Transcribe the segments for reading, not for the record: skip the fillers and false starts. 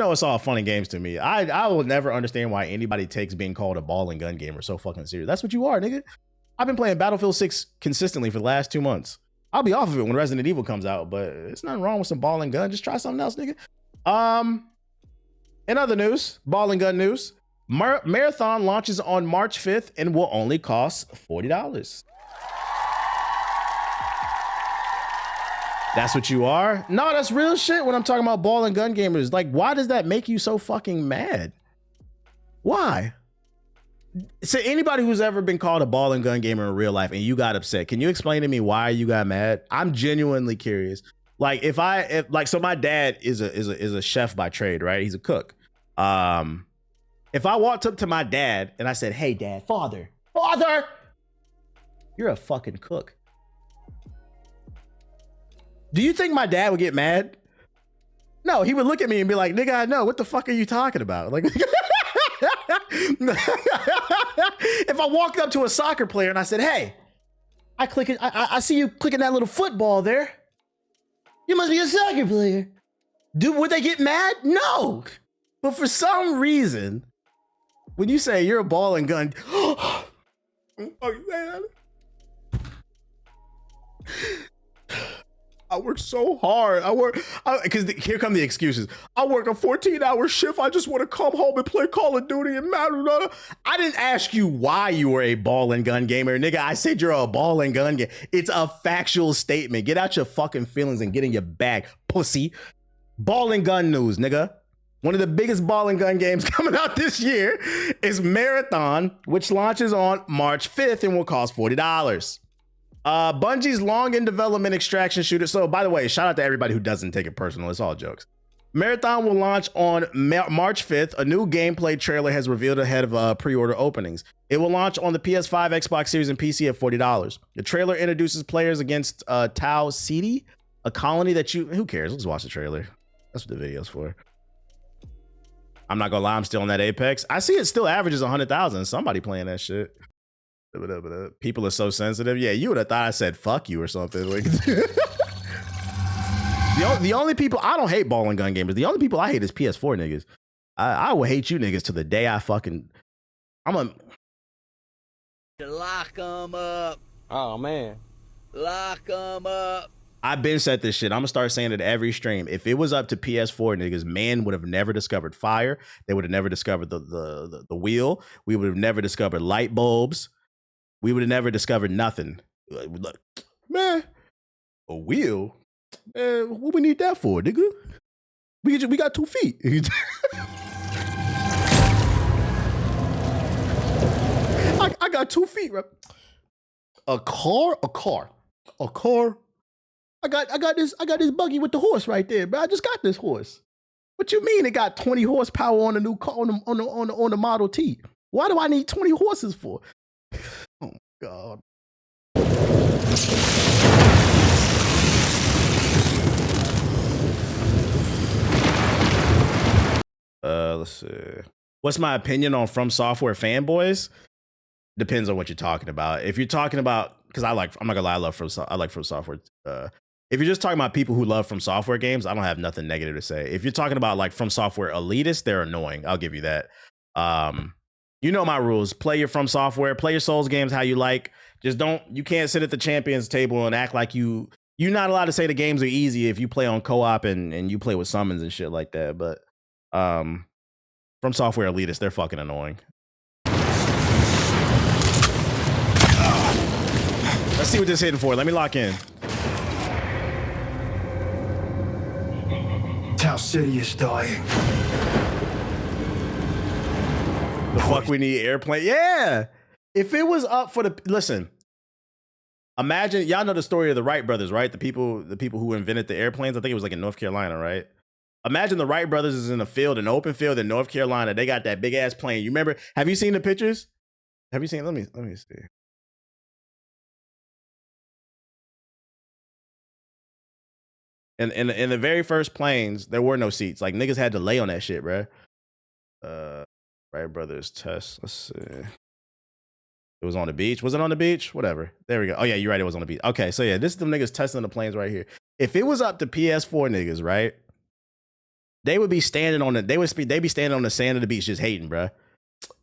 No, it's all fun and games to me. I will never understand why anybody takes being called a ball and gun gamer so fucking serious. That's what you are, nigga. I've been playing Battlefield 6 consistently for the last 2 months. I'll be off of it when Resident Evil comes out, but it's nothing wrong with some ball and gun. Just try something else, nigga. In other news, ball and gun news, Marathon launches on March 5th and will only cost $40. That's what you are? No, that's real shit when I'm talking about ball and gun gamers. Like, why does that make you so fucking mad? Why? So anybody who's ever been called a ball and gun gamer in real life and you got upset, can you explain to me why you got mad? I'm genuinely curious. Like so my dad is a chef by trade, right? He's a cook. If I walked up to my dad and I said, "Hey dad, father, you're a fucking cook." Do you think my dad would get mad? No, he would look at me and be like, "Nigga, I know. What the fuck are you talking about?" Like, if I walked up to a soccer player and I said, "Hey, I see you clicking that little football there. You must be a soccer player." Would they get mad? No. But for some reason, when you say you're a ball and gun, oh man. I work so hard. Because here come the excuses. I work a 14-hour shift. I just want to come home and play Call of Duty and Madden. I didn't ask you why you were a ball and gun gamer, nigga. I said you're a ball and gun gamer. It's a factual statement. Get out your fucking feelings and get in your bag, pussy. Ball and gun news, nigga. One of the biggest ball and gun games coming out this year is Marathon, which launches on March 5th and will cost $40. Bungie's long in development extraction shooter. So by the way, shout out to everybody who doesn't take it personal. It's all jokes. Marathon will launch on March 5th. A new gameplay trailer has revealed ahead of pre-order openings. It will launch on the PS5, Xbox Series, and PC at $40. The trailer introduces players against Tau Ceti, a colony that who cares? Let's watch the trailer. That's what the video's for. I'm not gonna lie, I'm still on that Apex. I see it still averages 100,000. Somebody playing that shit. People are so sensitive. Yeah, you would have thought I said fuck you or something. Like, the only people, I don't hate ball and gun gamers. The only people I hate is PS4 niggas. I will hate you niggas to the day I fucking, lock them up. Oh man. Lock them up. I've been said this shit. I'm gonna start saying it every stream. If it was up to PS4 niggas, man would have never discovered fire. They would have never discovered the wheel. We would have never discovered light bulbs. We would have never discovered nothing. Look, man, a wheel? Man, what we need that for, nigga? We got 2 feet. I got 2 feet, right? A car. I got this buggy with the horse right there, bro. I just got this horse. What you mean it got 20 horsepower on the new car on the Model T? Why do I need 20 horses for? Oh God. Let's see. What's my opinion on From Software fanboys? Depends on what you're talking about. If you're talking about, because I'm not gonna lie, I like From Software. If you're just talking about people who love From Software games, I don't have nothing negative to say. If you're talking about like From Software elitists, they're annoying. I'll give you that. You know my rules. Play your From Software, play your Souls games how you like. Just you can't sit at the champions table and act like you're not allowed to say the games are easy if you play on co-op and you play with summons and shit like that. But From Software elitists, they're fucking annoying. Let's see what this is hitting for. Let me lock in. Tau Ceti is dying. The fuck we need airplane. Yeah. If it was up for listen, imagine, y'all know the story of the Wright brothers, right? The people who invented the airplanes. I think it was like in North Carolina, right? Imagine the Wright brothers is in an open field in North Carolina. They got that big ass plane. You remember? Have you seen the pictures? Have you seen? Let me see. And in the very first planes, there were no seats. Like niggas had to lay on that shit, bro. Wright brothers test. Let's see. It was on the beach. Was it on the beach? Whatever. There we go. Oh yeah, you're right. It was on the beach. Okay, so yeah, this is them niggas testing the planes right here. If it was up to PS4 niggas, right? they would be standing on the they be standing on the sand of the beach just hating, bro.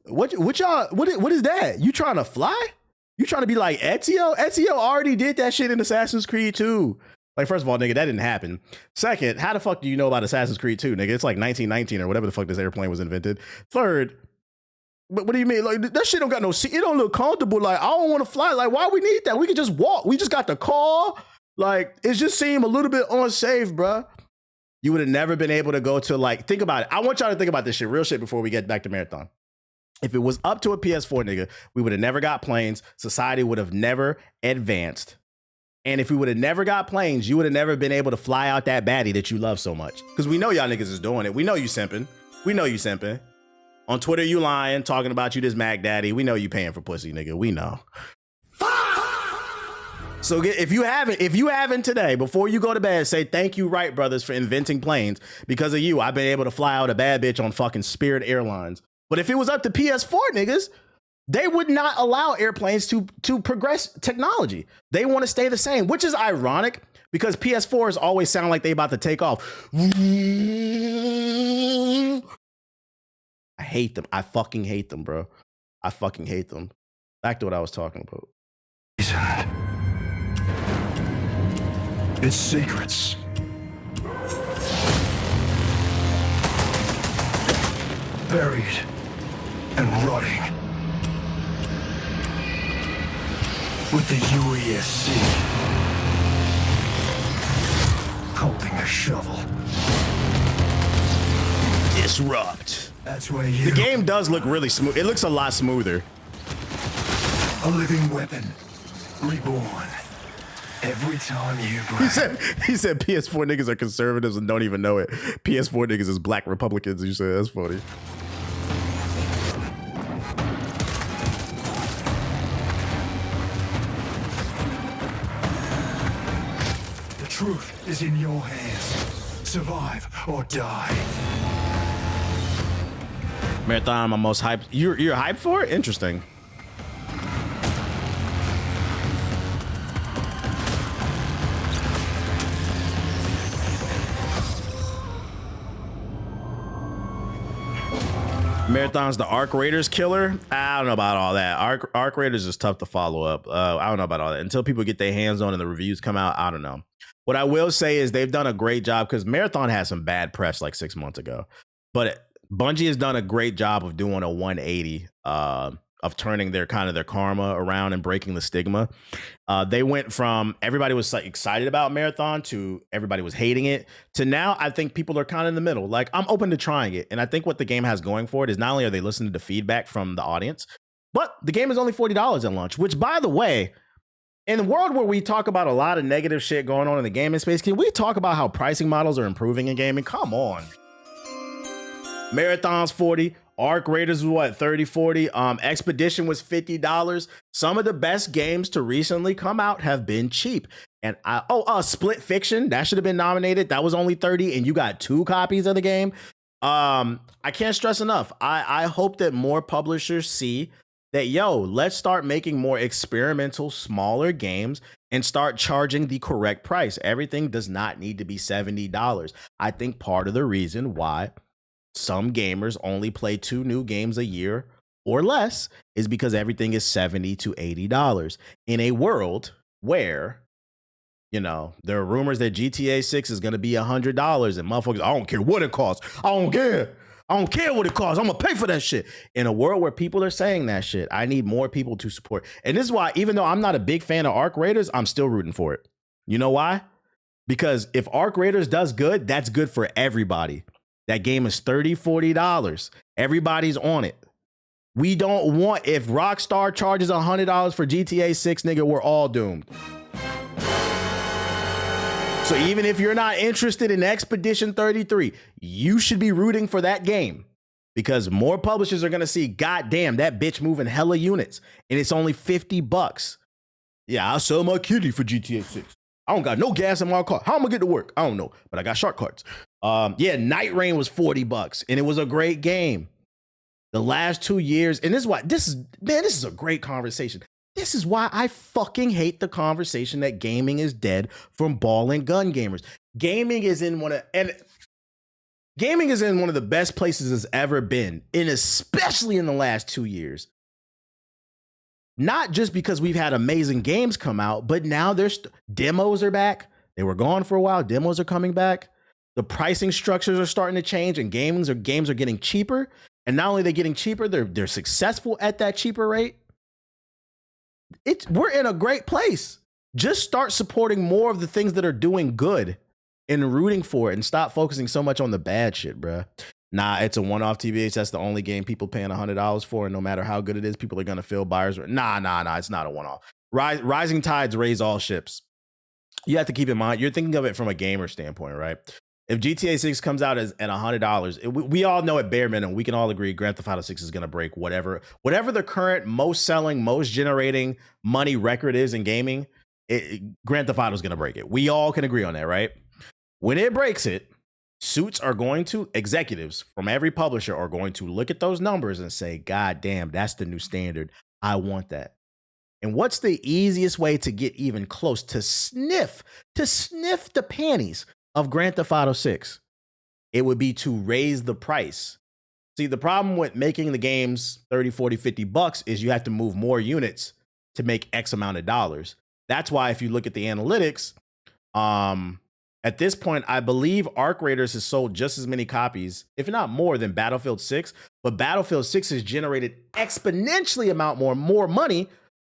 What y'all what is that? You trying to fly? You trying to be like Ezio? Ezio already did that shit in Assassin's Creed 2. Like, first of all, nigga, that didn't happen. Second, how the fuck do you know about Assassin's Creed 2, nigga? It's like 1919 or whatever the fuck this airplane was invented. Third, but what do you mean? Like, that shit don't got no seat. It don't look comfortable. Like, I don't want to fly. Like, why we need that? We can just walk. We just got the car. Like, it just seemed a little bit unsafe, bruh. You would have never been able to go to, like, think about it. I want y'all to think about this shit, real shit, before we get back to Marathon. If it was up to a PS4, nigga, we would have never got planes. Society would have never advanced. And if we would have never got planes, you would have never been able to fly out that baddie that you love so much. Because we know y'all niggas is doing it. We know you simping. We know you simping. On Twitter, you lying, talking about you this Mac Daddy. We know you paying for pussy, nigga. We know. So if you haven't today, before you go to bed, say thank you, Wright Brothers, for inventing planes. Because of you, I've been able to fly out a bad bitch on fucking Spirit Airlines. But if it was up to PS4 niggas, they would not allow airplanes to progress technology. They want to stay the same, which is ironic because PS4s always sound like they about to take off. I hate them. I fucking hate them, bro. I fucking hate them. Back to what I was talking about. It's secrets. Buried and rotting. With the UESC holding a shovel. Disrupt. That's where you... The game does look really smooth. It looks a lot smoother. A living weapon. Reborn. Every time you breathe. He said PS4 niggas are conservatives and don't even know it. PS4 niggas is black Republicans. You said that's funny. Truth is in your hands. Survive or die. Marathon, I'm most hyped. You're hyped for it? Interesting. Marathon's the Arc Raiders killer. I don't know about all that. Arc Raiders is tough to follow up. I don't know about all that. Until people get their hands on and the reviews come out, I don't know. What I will say is they've done a great job because Marathon had some bad press like 6 months ago. But Bungie has done a great job of doing a 180 of turning their karma around and breaking the stigma. They went from everybody was like excited about Marathon to everybody was hating it to now I think people are kind of in the middle. Like, I'm open to trying it. And I think what the game has going for it is not only are they listening to feedback from the audience, but the game is only $40 at launch, which, by the way, in the world where we talk about a lot of negative shit going on in the gaming space, can we talk about how pricing models are improving in gaming? Come on. Marathon's 40. Arc Raiders was what, 30, 40? Expedition was $50. Some of the best games to recently come out have been cheap. And Split Fiction, that should have been nominated. That was only 30, and you got 2 copies of the game. I can't stress enough. I hope that more publishers see that, let's start making more experimental, smaller games and start charging the correct price. Everything does not need to be $70. I think part of the reason why some gamers only play 2 new games a year or less is because everything is $70 to $80 in a world where, there are rumors that GTA 6 is going to be $100 and motherfuckers, I don't care what it costs. I don't care what it costs. I'm going to pay for that shit. In a world where people are saying that shit, I need more people to support. And this is why, even though I'm not a big fan of Arc Raiders, I'm still rooting for it. You know why? Because if Arc Raiders does good, that's good for everybody. That game is $30, $40. Everybody's on it. We don't want, if Rockstar charges $100 for GTA 6, nigga, we're all doomed. So even if you're not interested in Expedition 33, you should be rooting for that game because more publishers are going to see, goddamn, that bitch moving hella units and it's only $50. Yeah, I'll sell my kitty for GTA 6. I don't got no gas in my car. How am I gonna get to work? I don't know, but I got shark cards. Night Rain was $40 and it was a great game. The last 2 years, and this is a great conversation. This is why I fucking hate the conversation that gaming is dead from ball and gun gamers. Gaming is in and gaming is in one of the best places it's ever been, and especially in the last 2 years. Not just because we've had amazing games come out, but now there's demos are back. They were gone for a while. Demos are coming back. The pricing structures are starting to change, and games are getting cheaper. And not only are they getting cheaper, they're successful at that cheaper rate. We're in a great place. Just start supporting more of the things that are doing good and rooting for it, and stop focusing so much on the bad shit, bruh. Nah, it's a one-off TBH. That's the only game people paying $100 for, and no matter how good it is, people are gonna feel buyers. Nah. It's not a one-off. Rising tides raise all ships. You have to keep in mind, you're thinking of it from a gamer standpoint, right? If GTA 6 comes out at $100, we all know at bare minimum, we can all agree Grand Theft Auto 6 is gonna break whatever the current most selling, most generating money record is in gaming. Grand Theft Auto is gonna break it. We all can agree on that, right? When it breaks it, executives from every publisher are going to look at those numbers and say, God damn, that's the new standard. I want that. And what's the easiest way to get even close to sniff the panties of Grand Theft Auto 6? It would be to raise the price. See, the problem with making the games 30, 40, 50 bucks is you have to move more units to make X amount of dollars. That's why if you look at the analytics, at this point, I believe Arc Raiders has sold just as many copies, if not more, than Battlefield 6. But Battlefield 6 has generated exponentially amount more money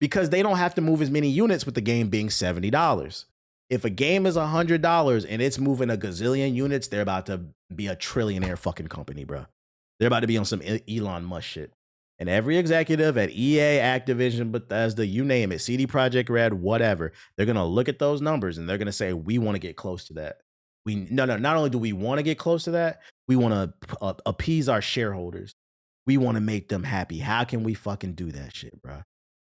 because they don't have to move as many units with the game being $70. If a game is $100 and it's moving a gazillion units, they're about to be a trillionaire fucking company, bro. They're about to be on some Elon Musk shit. And every executive at EA, Activision, Bethesda, you name it, CD Projekt Red, whatever, they're going to look at those numbers and they're going to say, we want to get close to that. Not only do we want to get close to that, we want to appease our shareholders. We want to make them happy. How can we fucking do that shit, bro?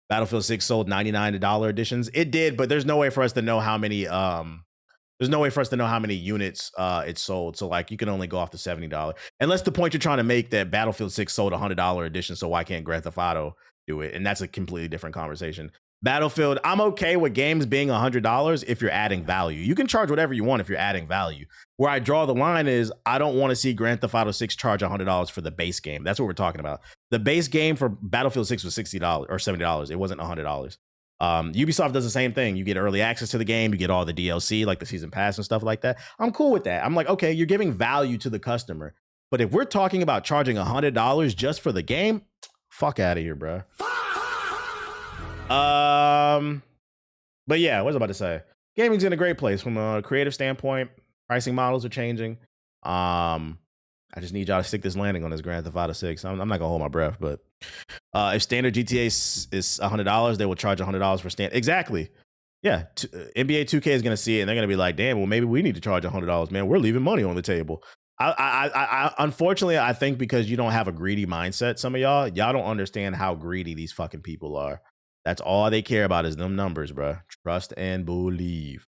Battlefield 6 sold $99 editions. It did, but there's no way for us to know how many units it sold. So like you can only go off the $70. Unless the point you're trying to make that Battlefield 6 sold a $100 edition, so why can't Grand Theft Auto do it? And that's a completely different conversation. Battlefield, I'm okay with games being $100 if you're adding value. You can charge whatever you want if you're adding value. Where I draw the line is I don't want to see Grand Theft Auto 6 charge $100 for the base game. That's what we're talking about. The base game for Battlefield 6 was $60 or $70. It wasn't $100. Ubisoft does the same thing. You get early access to the game, you get all the DLC, like the season pass and stuff like that. I'm cool with that. I'm like, okay, you're giving value to the customer. But if we're talking about charging $100 just for the game, fuck out of here, bro. But yeah, what was I about to say? Gaming's in a great place from a creative standpoint. Pricing models are changing. I just need y'all to stick this landing on this Grand Theft Auto 6. I'm not gonna hold my breath, but if standard GTA is $100, they will charge $100 for standard. Exactly. Yeah. NBA 2K is gonna see it and they're gonna be like, damn, well, maybe we need to charge $100, man. We're leaving money on the table. I unfortunately, I think because you don't have a greedy mindset, some of y'all don't understand how greedy these fucking people are. That's all they care about is them numbers, bro. Trust and believe.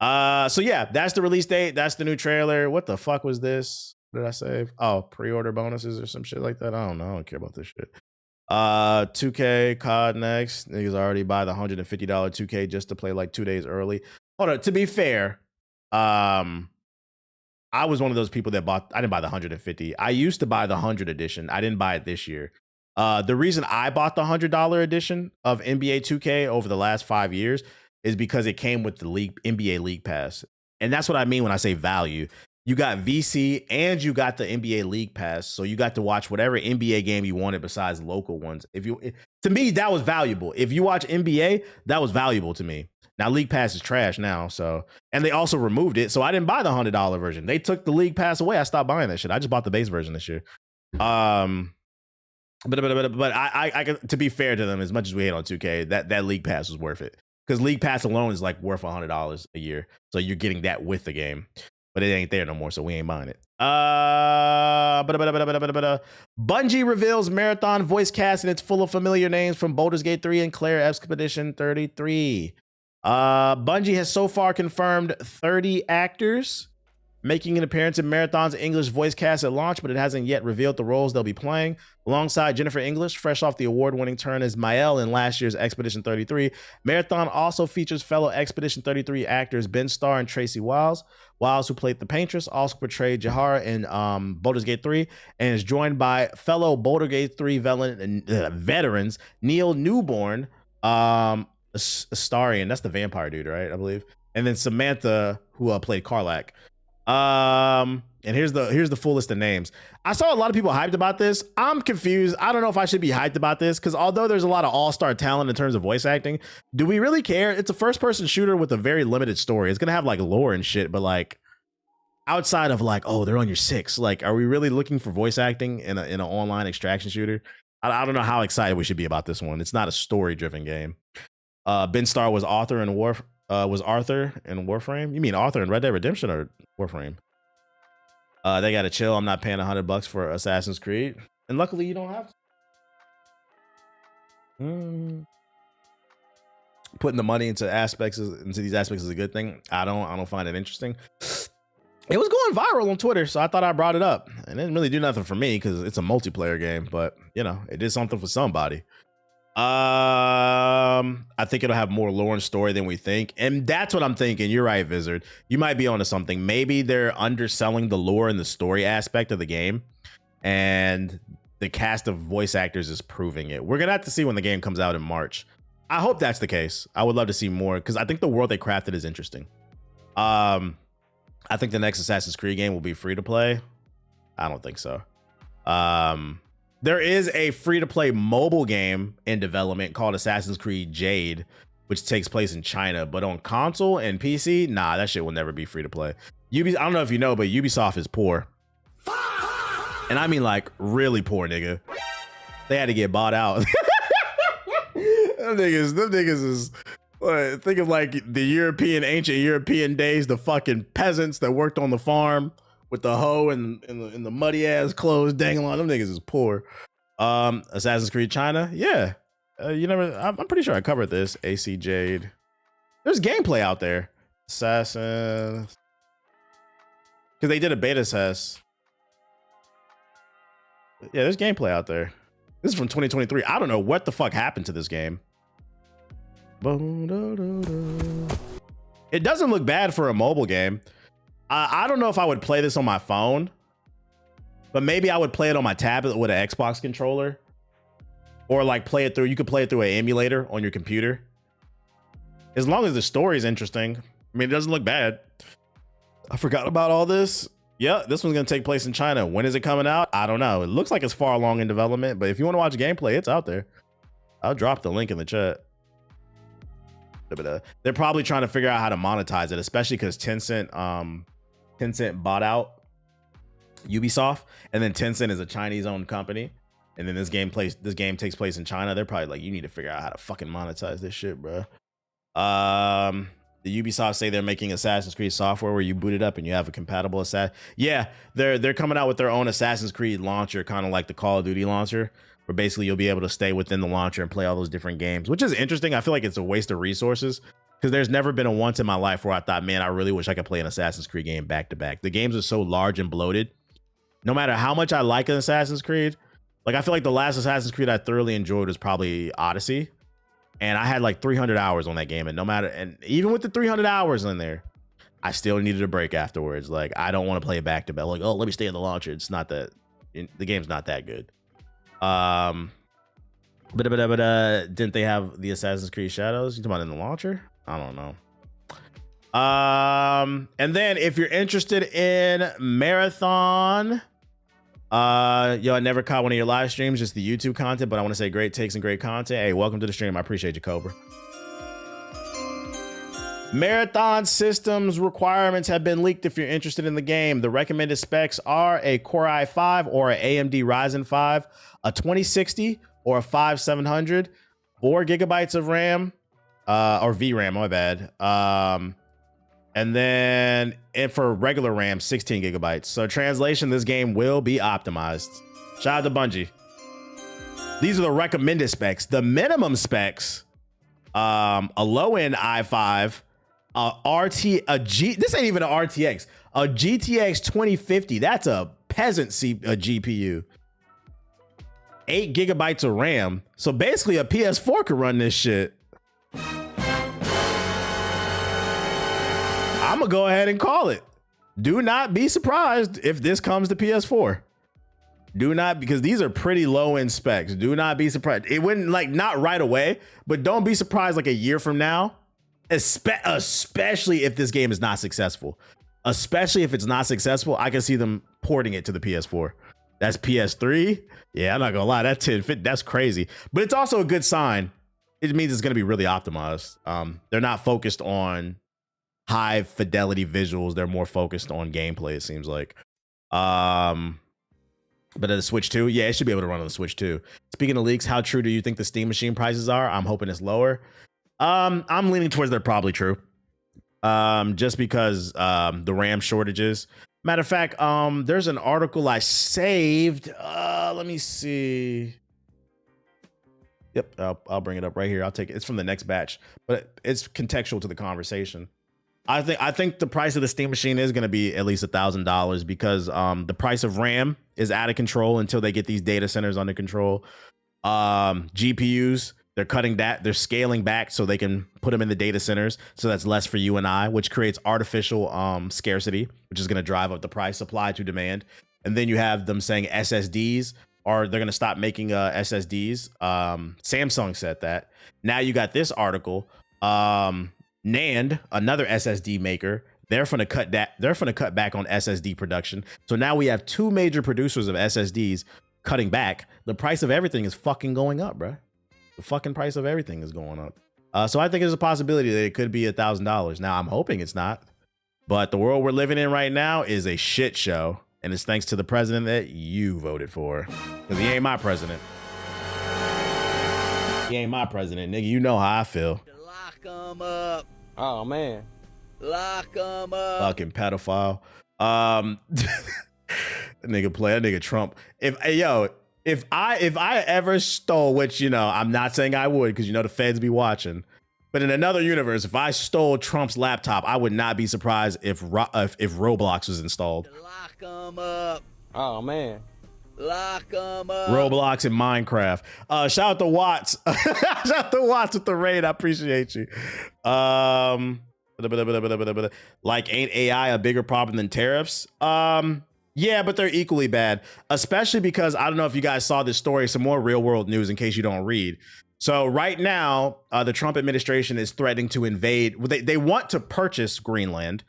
So yeah, that's the release date. That's the new trailer. What the fuck was this? What did I say? Oh, pre-order bonuses or some shit like that. I don't know. I don't care about this shit. 2K COD next. Niggas already buy the $150 2K just to play like 2 days early. Hold on. To be fair, I was one of those people that I didn't buy the 150. I used to buy the 100 edition. I didn't buy it this year. The reason I bought the $100 edition of NBA 2K over the last 5 years is because it came with the NBA League Pass. And that's what I mean when I say value. You got VC and you got the NBA League Pass. So you got to watch whatever NBA game you wanted besides local ones. To me, that was valuable. If you watch NBA, that was valuable to me. Now League Pass is trash now. So, and they also removed it. So I didn't buy the $100 version. They took the League Pass away. I stopped buying that shit. I just bought the base version this year. But I to be fair to them, as much as we hate on 2K, that League Pass was worth it. Because League Pass alone is like worth $100 a year. So you're getting that with the game. But it ain't there no more, so we ain't buying it. Bungie reveals Marathon voice cast, and it's full of familiar names from Baldur's Gate 3 and Claire Expedition 33. Bungie has so far confirmed 30 actors making an appearance in Marathon's English voice cast at launch, but it hasn't yet revealed the roles they'll be playing. Alongside Jennifer English, fresh off the award-winning turn as Mael in last year's Expedition 33, Marathon also features fellow Expedition 33 actors Ben Starr and Tracy Wiles. Wiles, who played the Paintress, also portrayed Jahara in Baldur's Gate 3, and is joined by fellow Baldur's Gate 3 veterans Neil Newborn, Astarion, that's the vampire dude, right? I believe. And then Samantha, who played Karlak. And here's the full list of names. I saw a lot of people hyped about this. I'm confused. I don't know if I should be hyped about this, because although there's a lot of all-star talent in terms of voice acting, do we really care? It's a first-person shooter with a very limited story. It's gonna have like lore and shit, but like outside of like, oh, they're on your 6, like, are we really looking for voice acting in an online extraction shooter? I don't know how excited we should be about this one. It's not a story-driven game. Ben Starr was Arthur in Warframe. You mean Arthur in Red Dead Redemption or Warframe? They gotta chill. I'm not paying $100 for Assassin's Creed, and luckily you don't have to. Putting the money into these aspects is a good thing. I don't find it interesting. It was going viral on Twitter, so I thought I brought it up. It didn't really do nothing for me because it's a multiplayer game, but you know, it did something for somebody. I think it'll have more lore and story than we think, and that's what I'm thinking. You're right, Vizard. You might be onto something. Maybe they're underselling the lore and the story aspect of the game, and the cast of voice actors is proving it. We're gonna have to see when the game comes out in March. I hope that's the case. I would love to see more, because I think the world they crafted is interesting. I think the next Assassin's Creed game will be free to play. I don't think so. There is a free-to-play mobile game in development called Assassin's Creed Jade, which takes place in China, but on console and PC, nah, that shit will never be free-to-play. I don't know if you know, but Ubisoft is poor. And I mean like really poor, nigga. They had to get bought out. Them niggas is think of like the ancient European days, the fucking peasants that worked on the farm with the hoe and the muddy ass clothes dangling on. Them niggas is poor. Assassin's Creed China, yeah. I'm pretty sure I covered this. AC Jade. There's gameplay out there. Assassin, because they did a beta test. Yeah, there's gameplay out there. This is from 2023. I don't know what the fuck happened to this game. It doesn't look bad for a mobile game. I don't know if I would play this on my phone, but maybe I would play it on my tablet with an Xbox controller, or like you could play it through an emulator on your computer. As long as the story is interesting. I mean, it doesn't look bad. I forgot about all this. Yeah, this one's gonna take place in China. When is it coming out? I don't know. It looks like it's far along in development, but if you want to watch gameplay, it's out there. I'll drop the link in the chat. They're probably trying to figure out how to monetize it, especially because Tencent bought out Ubisoft, and then Tencent is a Chinese-owned company, and then this game takes place in China. They're probably like, you need to figure out how to fucking monetize this shit, bro. The Ubisoft say they're making Assassin's Creed software where you boot it up and you have a compatible Assassin. Yeah, they're coming out with their own Assassin's Creed launcher, kind of like the Call of Duty launcher, where basically you'll be able to stay within the launcher and play all those different games, which is interesting. I feel like it's a waste of resources, because there's never been a once in my life where I thought, man, I really wish I could play an Assassin's Creed game back to back. The games are so large and bloated. No matter how much I like an Assassin's Creed, like I feel like the last Assassin's Creed I thoroughly enjoyed was probably Odyssey. And I had like 300 hours on that game, and even with the 300 hours in there, I still needed a break afterwards. Like, I don't want to play it back to back. Like, oh, let me stay in the launcher. It's not that, the game's not that good. Didn't they have the Assassin's Creed Shadows? You talking about in the launcher? I don't know. And then if you're interested in Marathon, I never caught one of your live streams, just the YouTube content, but I want to say great takes and great content. Hey, welcome to the stream. I appreciate you, Cobra. Marathon systems requirements have been leaked if you're interested in the game. The recommended specs are a Core i5 or an AMD Ryzen 5, a 2060 or a 5700, 4 gigabytes of RAM, or VRAM, my bad. And then for regular RAM, 16 gigabytes. So translation, this game will be optimized. Shout out to Bungie. These are the recommended specs. The minimum specs, a low-end i5, this ain't even an RTX, A GTX 2050. That's a peasant GPU. 8 gigabytes of RAM. So basically a PS4 could run this shit. I'm gonna go ahead and call it. Do not be surprised if this comes to PS4. Do not, because these are pretty low end specs. Do not be surprised. It wouldn't, like, not right away, but don't be surprised like a year from now, especially if this game is not successful. Especially if it's not successful, I can see them porting it to the PS4. That's PS3. Yeah, I'm not gonna lie, that 1050, that's crazy. But it's also a good sign. It means it's gonna be really optimized. They're not focused on high fidelity visuals. They're more focused on gameplay, it seems like. But at the Switch 2, yeah, it should be able to run on the Switch 2. Speaking of leaks, how true do you think the Steam Machine prices are? I'm hoping it's lower. I'm leaning towards they're probably true. Just because the RAM shortages. Matter of fact, there's an article I saved. Let me see. Yep, I'll bring it up right here. I'll take it. It's from the next batch, but it's contextual to the conversation. I think the price of the Steam Machine is going to be at least $1,000 because the price of RAM is out of control until they get these data centers under control. GPUs, they're cutting that, they're scaling back so they can put them in the data centers. So that's less for you and I, which creates artificial scarcity, which is going to drive up the price, supply to demand. And then you have them saying SSDs they're going to stop making SSDs. Samsung said that. Now you got this article. NAND, another SSD maker, they're going to cut back on SSD production. So now we have two major producers of SSDs cutting back. The price of everything is fucking going up, bro. The fucking price of everything is going up. So I think there's a possibility that it could be $1,000. Now I'm hoping it's not, but the world we're living in right now is a shit show. And it's thanks to the president that you voted for. Because he ain't my president. He ain't my president, nigga. You know how I feel. Lock 'em up. Oh man. Lock 'em up. Fucking pedophile. That nigga Trump. If I ever stole, which, you know, I'm not saying I would, because you know the feds be watching. But in another universe, if I stole Trump's laptop, I would not be surprised if Roblox was installed. Lock 'em up. Oh man. Lock 'em up. Roblox and Minecraft. Shout out to Watts. Shout out to Watts with the raid. I appreciate you. Like, ain't AI a bigger problem than tariffs? Yeah, but they're equally bad, especially because I don't know if you guys saw this story, some more real world news in case you don't read. So right now, the Trump administration is threatening to invade. They want to purchase Greenland.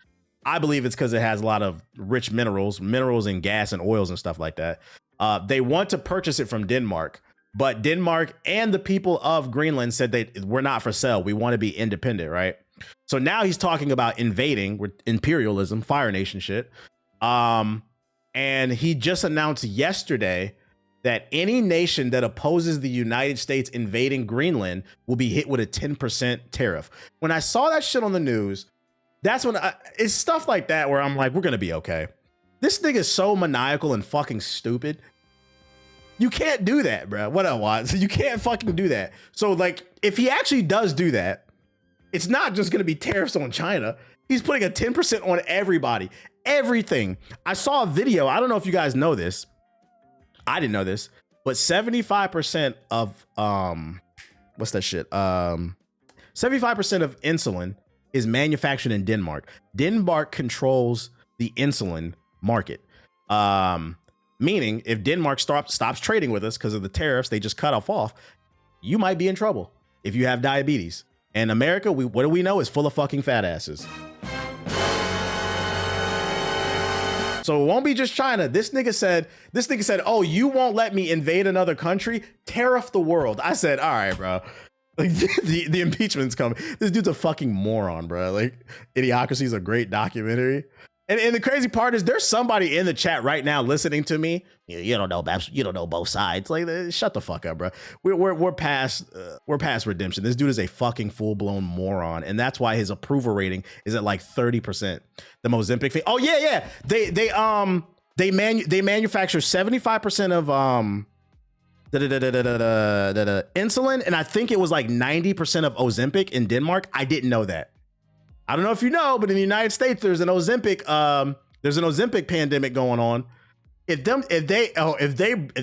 I believe it's because it has a lot of rich minerals and gas and oils and stuff like that. They want to purchase it from Denmark, but Denmark and the people of Greenland said we're not for sale. We want to be independent, right? So now he's talking about invading with imperialism, Fire Nation shit. And he just announced yesterday that any nation that opposes the United States invading Greenland will be hit with a 10% tariff. When I saw that shit on the news, that's when it's stuff like that where I'm like, we're going to be okay. This nigga's so maniacal and fucking stupid. You can't do that, bro. What I want. So you can't fucking do that. So like, if he actually does do that, it's not just going to be tariffs on China. He's putting a 10% on everybody, everything. I saw a video. I don't know if you guys know this. I didn't know this, but 75% of, what's that shit? 75% of insulin is manufactured in Denmark. Denmark controls the insulin market. Meaning if Denmark stops trading with us because of the tariffs they just cut off, you might be in trouble if you have diabetes. And America, what do we know, is full of fucking fat asses. So it won't be just China. This nigga said, oh, you won't let me invade another country? Tariff the world. I said, all right, bro. Like the impeachment's coming. This dude's a fucking moron, bro. Like, Idiocracy is a great documentary. And the crazy part is there's somebody in the chat right now listening to me. You don't know both sides. Like, shut the fuck up, bro. We're past redemption. This dude is a fucking full blown moron, and that's why his approval rating is at like 30%. The Ozempic thing. Oh yeah. They manufacture 75% of the insulin, and I think it was like 90% of Ozempic in Denmark. I didn't know that. I don't know if you know, but in the United States, there's an Ozempic There's an Ozempic pandemic going on. If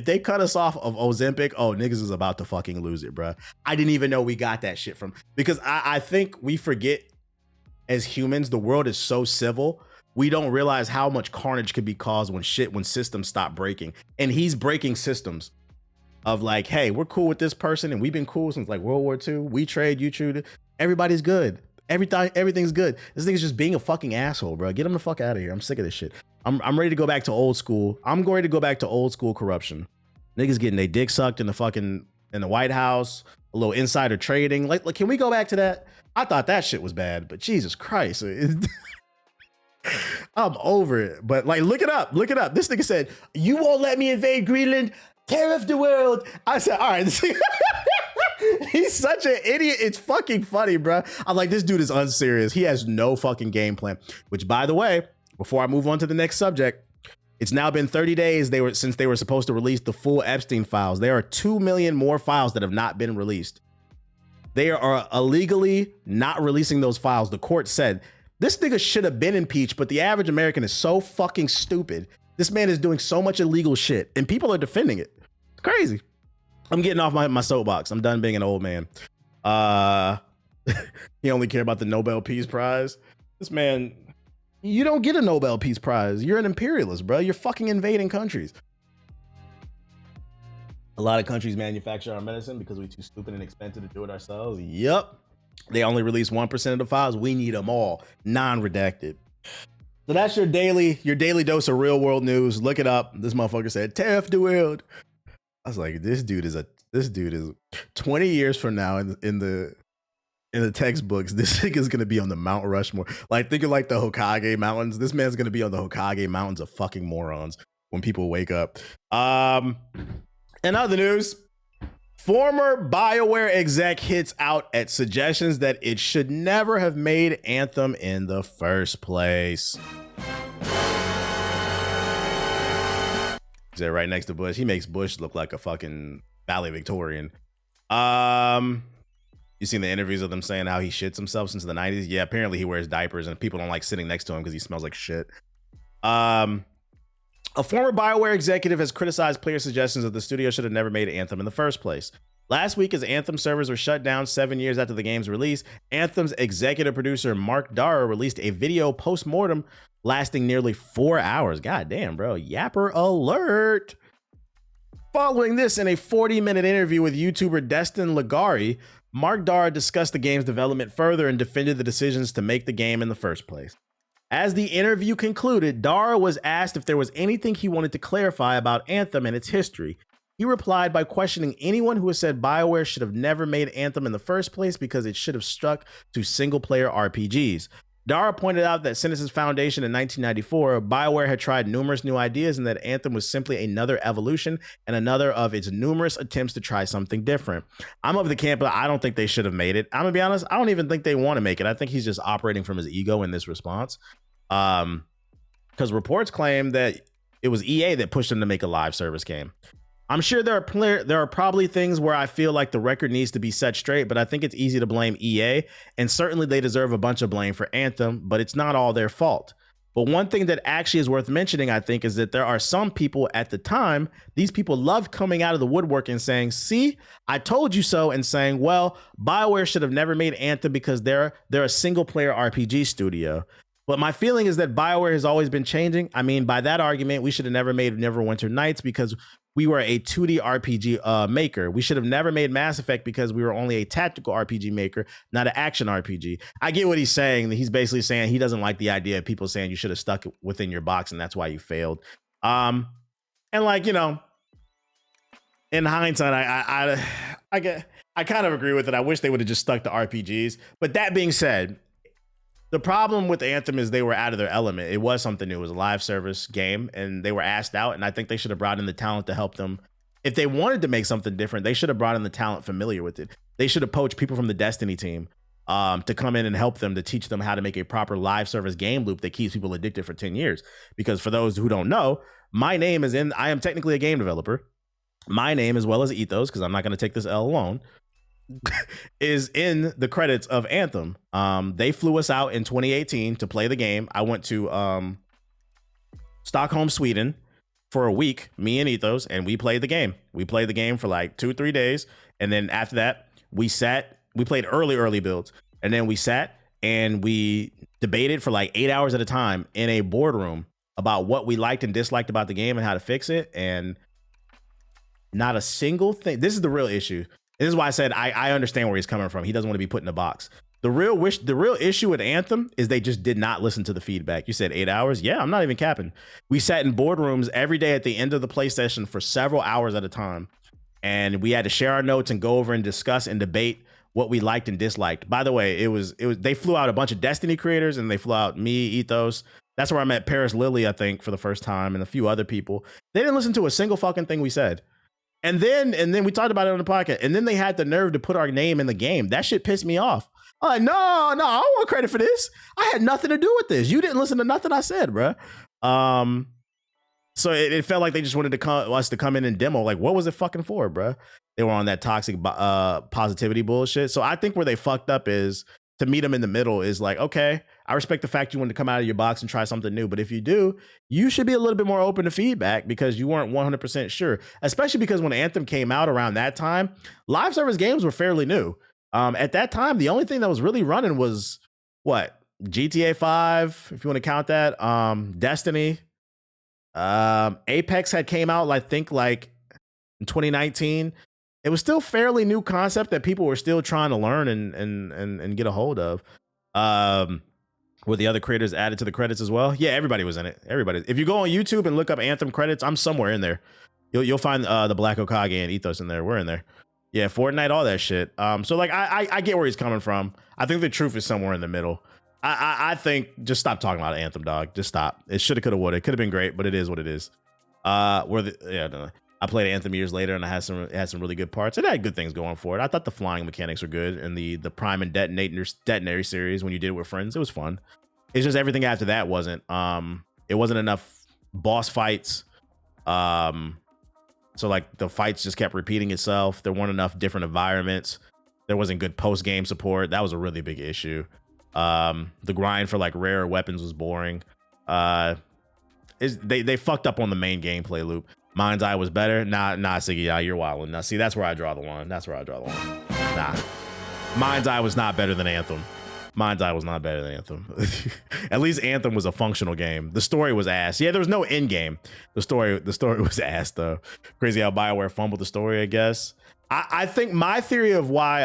they cut us off of Ozempic, niggas is about to fucking lose it, bro. I didn't even know we got that shit from, because I think we forget as humans, the world is so civil. We don't realize how much carnage could be caused when systems stop breaking. And he's breaking systems of like, hey, we're cool with this person and we've been cool since like World War II. We trade, you trade, everybody's good. Everything's good. This thing's just being a fucking asshole, bro. Get him the fuck out of here. I'm sick of this shit. I'm ready to go back to old school. I'm going to go back to old school corruption. Niggas getting their dick sucked in the White House, a little insider trading. Like, can we go back to that? I thought that shit was bad, but Jesus Christ. I'm over it. But like, look it up. This nigga said, you won't let me invade Greenland, tear off the world. I said, all right. He's such an idiot. It's fucking funny, bro. I'm like, this dude is unserious. He has no fucking game plan, which, by the way, before I move on to the next subject, it's now been 30 days since they were supposed to release the full Epstein files. There are 2 million more files that have not been released. They are illegally not releasing those files. The court said this nigga should have been impeached, but the average American is so fucking stupid. This man is doing so much illegal shit and people are defending it. It's crazy. I'm getting off my soapbox. I'm done being an old man. He only care about the Nobel Peace Prize. This man, you don't get a Nobel Peace Prize. You're an imperialist, bro. You're fucking invading countries. A lot of countries manufacture our medicine because we're too stupid and expensive to do it ourselves. Yep. They only release 1% of the files. We need them all, non-redacted. So that's your daily dose of real world news. Look it up. This motherfucker said, tear off the world. I was like, this dude is 20 years from now in the textbooks, this thing is gonna be on the Mount Rushmore. Like, think of like the Hokage Mountains. This man's gonna be on the Hokage Mountains of fucking morons when people wake up. In other news, former BioWare exec hits out at suggestions that it should never have made Anthem in the first place. Is that right next to Bush? He makes Bush look like a fucking ballet Victorian. You seen the interviews of them saying how he shits himself since the 90s? Yeah, apparently he wears diapers and people don't like sitting next to him because he smells like shit. A former BioWare executive has criticized player suggestions that the studio should have never made Anthem in the first place. Last week, as Anthem servers were shut down 7 years after the game's release, Anthem's executive producer Mark Dara released a video post-mortem lasting nearly 4 hours. God damn, bro. Yapper alert. Following this, in a 40-minute interview with YouTuber Destin Ligari, Mark Dara discussed the game's development further and defended the decisions to make the game in the first place. As the interview concluded, Dara was asked if there was anything he wanted to clarify about Anthem and its history. He replied by questioning anyone who has said BioWare should have never made Anthem in the first place because it should have stuck to single-player RPGs. Dara pointed out that since its foundation in 1994, BioWare had tried numerous new ideas and that Anthem was simply another evolution and another of its numerous attempts to try something different. I'm of the camp that I don't think they should have made it. I'm gonna be honest, I don't even think they want to make it. I think he's just operating from his ego in this response. Because reports claim that it was EA that pushed him to make a live service game. I'm sure there are probably things where I feel like the record needs to be set straight, but I think it's easy to blame EA, and certainly they deserve a bunch of blame for Anthem, but it's not all their fault. But one thing that actually is worth mentioning, I think, is that there are some people at the time, these people loved coming out of the woodwork and saying, see, I told you so, and saying, well, BioWare should have never made Anthem because they're a single-player RPG studio. But my feeling is that BioWare has always been changing. I mean, by that argument, we should have never made Neverwinter Nights because we were a 2D RPG maker. We should have never made Mass Effect because we were only a tactical RPG maker, not an action RPG. I get what he's saying. He's basically saying he doesn't like the idea of people saying you should have stuck it within your box and that's why you failed. And like, you know, in hindsight, I kind of agree with it. I wish they would have just stuck to RPGs. But that being said, the problem with Anthem is they were out of their element. It was something new. It was a live service game, and they were asked out, and I think they should have brought in the talent to help them. If they wanted to make something different, they should have brought in the talent familiar with it. They should have poached people from the Destiny team to come in and help them, to teach them how to make a proper live service game loop that keeps people addicted for 10 years. Because for those who don't know, I am technically a game developer. My name, as well as Ethos, because I'm not going to take this L alone, is in the credits of Anthem. They flew us out in 2018 to play the game. I went to Stockholm, Sweden, for a week, me and Ethos, and we played the game. We played the game for like 2-3 days. And then after that, we played early builds. And then we sat and we debated for like 8 hours at a time in a boardroom about what we liked and disliked about the game and how to fix it. And not a single thing. This is the real issue. This is why I said I understand where he's coming from. He doesn't want to be put in a box. The real issue with Anthem is they just did not listen to the feedback. You said 8 hours? Yeah, I'm not even capping. We sat in boardrooms every day at the end of the play session for several hours at a time. And we had to share our notes and go over and discuss and debate what we liked and disliked. By the way, it was they flew out a bunch of Destiny creators, and they flew out me, Ethos. That's where I met Paris Lily, I think, for the first time, and a few other people. They didn't listen to a single fucking thing we said. And then we talked about it on the podcast, and then they had the nerve to put our name in the game. That shit pissed me off. I'm like, no, I don't want credit for this. I had nothing to do with this. You didn't listen to nothing I said, bro. So it felt like they just wanted us to come in and demo. Like, what was it fucking for, bro? They were on that toxic positivity bullshit. So I think where they fucked up is to meet them in the middle is like, okay, I respect the fact you wanted to come out of your box and try something new. But if you do, you should be a little bit more open to feedback because you weren't 100% sure, especially because when Anthem came out around that time, live service games were fairly new. At that time, the only thing that was really running was what? GTA 5, if you want to count that. Destiny. Apex had came out, I think, like in 2019. It was still fairly new concept that people were still trying to learn and get a hold of. Were the other creators added to the credits as well? Yeah, everybody was in it. Everybody. If you go on YouTube and look up Anthem credits, I'm somewhere in there. You'll find the Black Okage and Ethos in there. We're in there. Yeah, Fortnite, all that shit. So like I get where he's coming from. I think the truth is somewhere in the middle. I think just stop talking about Anthem, dog. Just stop. It shoulda, coulda, woulda. It could have been great, but it is what it is. I played Anthem years later, and it had some really good parts. It had good things going for it. I thought the flying mechanics were good, and the prime and detonator series when you did it with friends, it was fun. It's just everything after that wasn't. It wasn't enough boss fights. So like the fights just kept repeating itself. There weren't enough different environments. There wasn't good post game support. That was a really big issue. The grind for like rare weapons was boring. They fucked up on the main gameplay loop. Mind's Eye was better. Nah, Siggy, you're wilding. Now, see, that's where I draw the line. Nah, Mind's Eye was not better than Anthem. Mind's Eye was not better than Anthem. At least Anthem was a functional game. The story was ass. Yeah, there was no end game. The story was ass though. Crazy how BioWare fumbled the story, I guess. I think my theory of why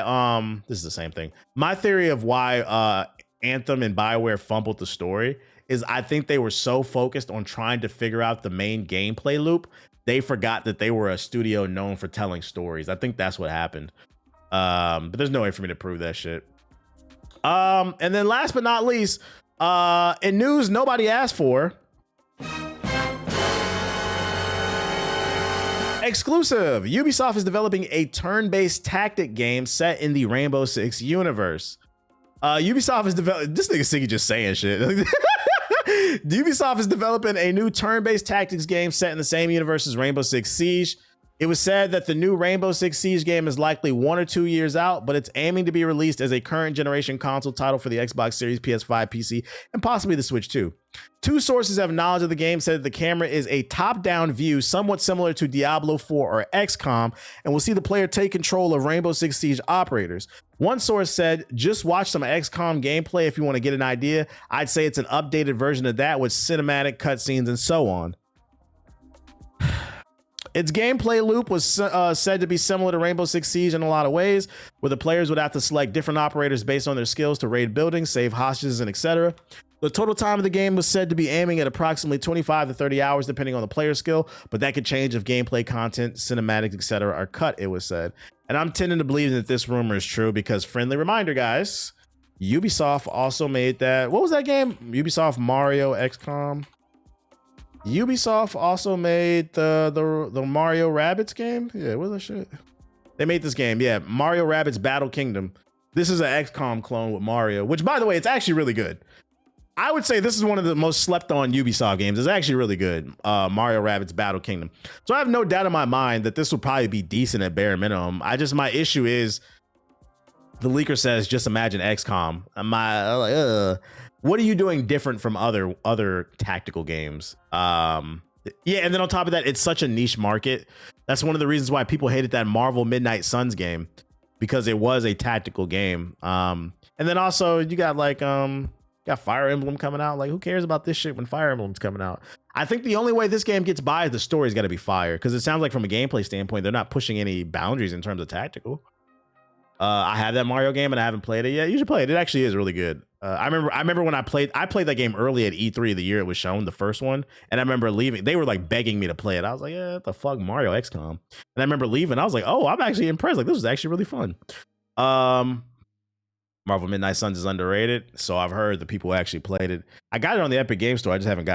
this is the same thing. My theory of why Anthem and BioWare fumbled the story is I think they were so focused on trying to figure out the main gameplay loop, they forgot that they were a studio known for telling stories. I think that's what happened. But there's no way for me to prove that shit. And then last but not least, in news nobody asked for, exclusive, Ubisoft is developing a turn-based tactic game set in the Rainbow Six universe. Ubisoft is developing, this nigga Siggy just saying shit. Ubisoft is developing a new turn-based tactics game set in the same universe as Rainbow Six Siege. It was said that the new Rainbow Six Siege game is likely 1 or 2 years out, but it's aiming to be released as a current generation console title for the Xbox Series, PS5, PC, and possibly the Switch too. Two sources have knowledge of the game said that the camera is a top-down view, somewhat similar to Diablo 4 or XCOM, and we'll see the player take control of Rainbow Six Siege operators. One source said, just watch some XCOM gameplay if you want to get an idea. I'd say it's an updated version of that with cinematic cutscenes and so on. Its gameplay loop was said to be similar to Rainbow Six Siege in a lot of ways, where the players would have to select different operators based on their skills to raid buildings, save hostages, and etc. The total time of the game was said to be aiming at approximately 25 to 30 hours, depending on the player skill, but that could change if gameplay content, cinematics, etc. are cut, it was said. And I'm tending to believe that this rumor is true because, friendly reminder, guys, Ubisoft also made that, what was that game? Ubisoft Mario XCOM. Ubisoft also made the Mario Rabbids game. Yeah, what was that shit? They made this game. Yeah, Mario Rabbids Battle Kingdom. This is an XCOM clone with Mario, which, by the way, it's actually really good. I would say this is one of the most slept on Ubisoft games. It's actually really good. Mario Rabbids Battle Kingdom. So I have no doubt in my mind that this will probably be decent at bare minimum. My issue is the leaker says, just imagine XCOM. what are you doing different from other tactical games? Yeah, and then on top of that, it's such a niche market. That's one of the reasons why people hated that Marvel Midnight Suns game, because it was a tactical game. And then also you got like got Fire Emblem coming out. Like, who cares about this shit when Fire Emblem's coming out? I think the only way this game gets by is the story's got to be fire, because it sounds like from a gameplay standpoint, they're not pushing any boundaries in terms of tactical. I have that Mario game and I haven't played it yet. You should play it. It actually is really good. I remember when I played that game early at E3 the year it was shown, the first one, and I remember leaving. They were like begging me to play it. I was like, yeah, what the fuck, Mario XCOM. And I remember leaving. I was like, oh, I'm actually impressed. Like, this was actually really fun. Marvel Midnight Suns is underrated, so I've heard the people who actually played it. I got it on the Epic Game Store. I just haven't